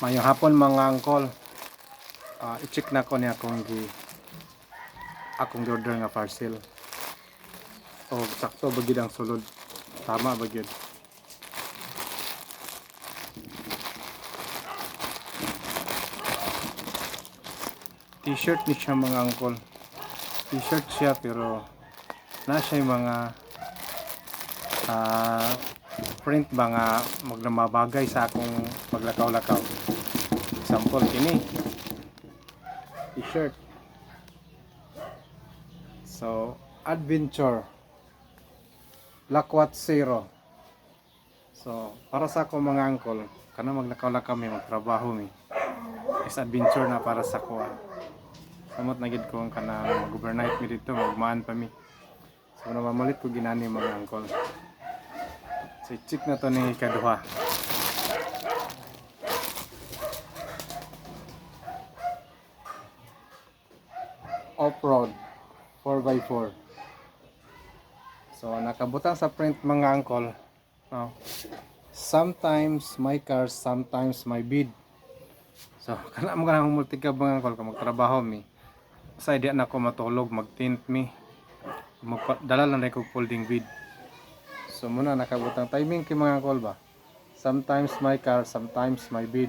Mayong hapon mga angkol. I-check na ko ni akong order nga parcel. O sakto ba gid ang sulod? Tama ba gid? T-shirt ni siya mga angkol. T-shirt siya pero na siya yung mga ah, print ba nga magnamabagay sa akong paglakaw-lakaw. Example kini t-shirt. So, adventure Lakwat Zero. So, para sa ako mga angkol, kana maglakaw-lakaw mi magtrabaho mi. Is adventure na para sa ko. Samot na gid ko ang kanang mag-overnight mi dito, magmaan pa mi. So, namamalit ko ginani mga angkol. So, check na to ni kaduha. Off-road 4x4. So, nakabutang sa print mga angkol. Oh. Sometimes my car, sometimes my bid. So, kana mo kanang multi-cab mga angkol kung magtrabaho mi. Sa di na ako matulog, mag-tint mi. Dala lang na ko folding bid. So, muna nakabutang timing kay mga angkol ba. Sometimes my car, sometimes my bid.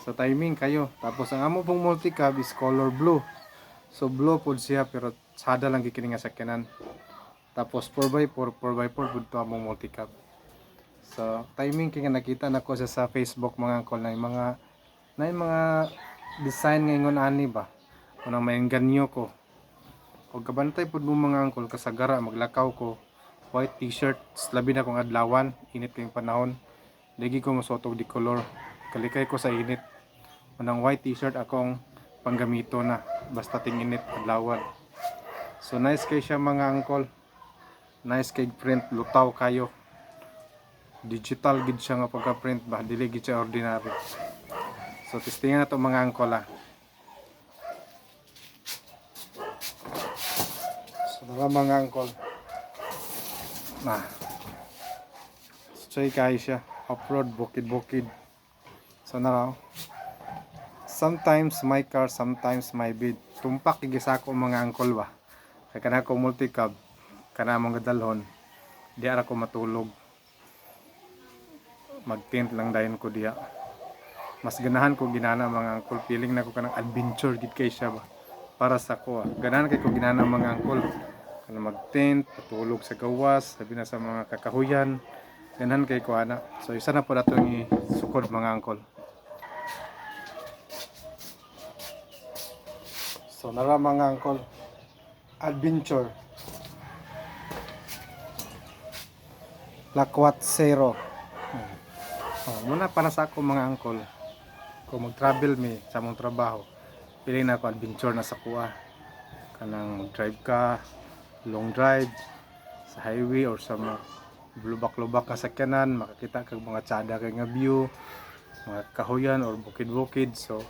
So, timing kayo. Tapos, ang amo pong multi-cab is color blue. So, blue po siya pero sada lang gikining nga sakyanan. Tapos 4x4, 4x4 po ito among multi-cab. So, timing kaya nakita na ko sa Facebook mga angkol na yung mga design ngayon ani ba. Unang maengganyo ko. O kabantay po mo mga angkol kasagara maglakaw ko. White t-shirt, labi na kong adlawan, init kayong panahon. Digi ko masotog di color. Kalikay ko sa init. Unang white t-shirt akong panggamito na basta ting init adlawan. So nice kay siya mga angkol. Nice kay print, lutaw kayo. Digital gid siya nga pagka-print ba, dili gid siya ordinary. So testingan na to mga angkol So mga angkol. Straight kayo siya. Off-road, bukid-bukid. So naraw. Sometimes my car, sometimes my bid. Tumpak igisa ko mga angkol ba. Kaya kana ko multi-cab, kana mong gadalhon. Di ara ko matulog. Mag-tint lang dayon ko diya. Mas ganahan ko ginana mga angkol. Feeling na ko kanang adventure gid kay siya ba. Para sa ko. Ganahan kay ko ginana mga angkol. Kana mag-tint, patulog sa gawas, sabi na sa mga kakahuyan. Ganahan kay ko ana. So isa na po dato ni sukod mga angkol. So nara mga angkol, adventure Lakwat Zero. Muna para sa ako mga angkol, kung mag-travel mi sa mong trabaho, pili na ako adventure na sa kuha. Kanang mag-drive ka, long drive sa highway or sa mga lubak-lubak ka sakyanan, makakita kag mga tsada kay nga view, mga kahuyan or bukid-bukid. So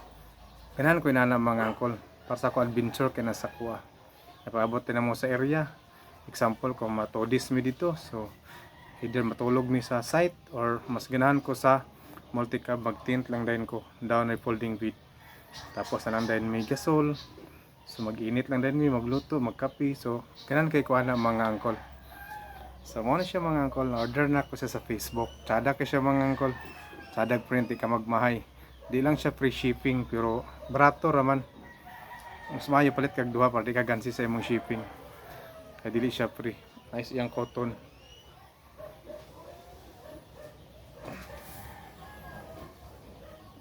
ganahan ko inana mga angkol. Para sa ako adventure kay nasa kuha. Napaabot din mo sa area. Example kung matodis mi dito. So either matulog mi sa site or mas ganahan ko sa multi-cab mag-tint lang din ko. Down ay folding bed. Tapos nalang din may gasol. So mag-init lang din mi magluto, magkape. So ganahan kay ko ana mga angkol. So mo na siya mga angkol. Order na ko siya sa Facebook. Tsada kay siya mga angkol. Tsada print ka magmahay. Di lang siya free shipping pero barato raman. Mas maayo palit kag duha para di ka gansi sa imong shipping. Kaya dili siya free. Nice iyang cotton.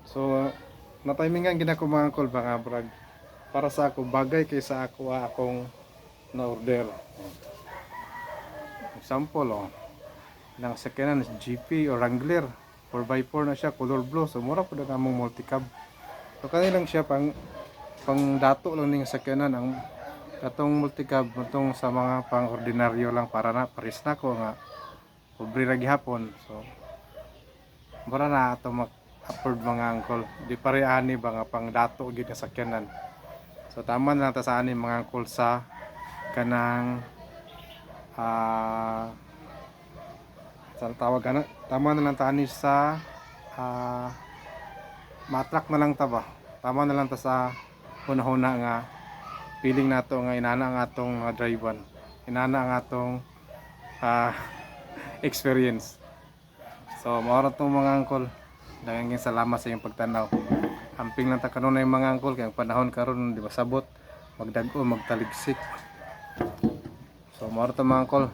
So na-timingan gina ko mga angkol baka brag. Para sa ako bagay kay sa ako akong na-order. Example nang sakyanan GP o Wrangler 4x4 na siya color blue. So mura pud ang among multi-cab. So kanilang siya pang dato lang ning sakyanan ang katong multi-cab matong sa mga pang ordinaryo lang para na paris na ko nga pobre ra gihapon. So mura na ato mag-afford mga angkol. Di pare ani ba nga pang dato gid nga sakyanan. So tama na ta sa ani mga angkol sa kanang sa tawag ana tama na lang ta ani sa matrak na lang ta ba. Tama na lang ta sa hunahuna nga feeling nato nga inana ang atong drive-on. Inana ang atong ah, experience. So mao ra tong mga angkol. Daghang salamat sa inyong pagtanaw. Amping lang ta kanunay mga angkol kay ang panahon karon di ba sabot magdag-o magtaligsik. So mao ra tong mga angkol.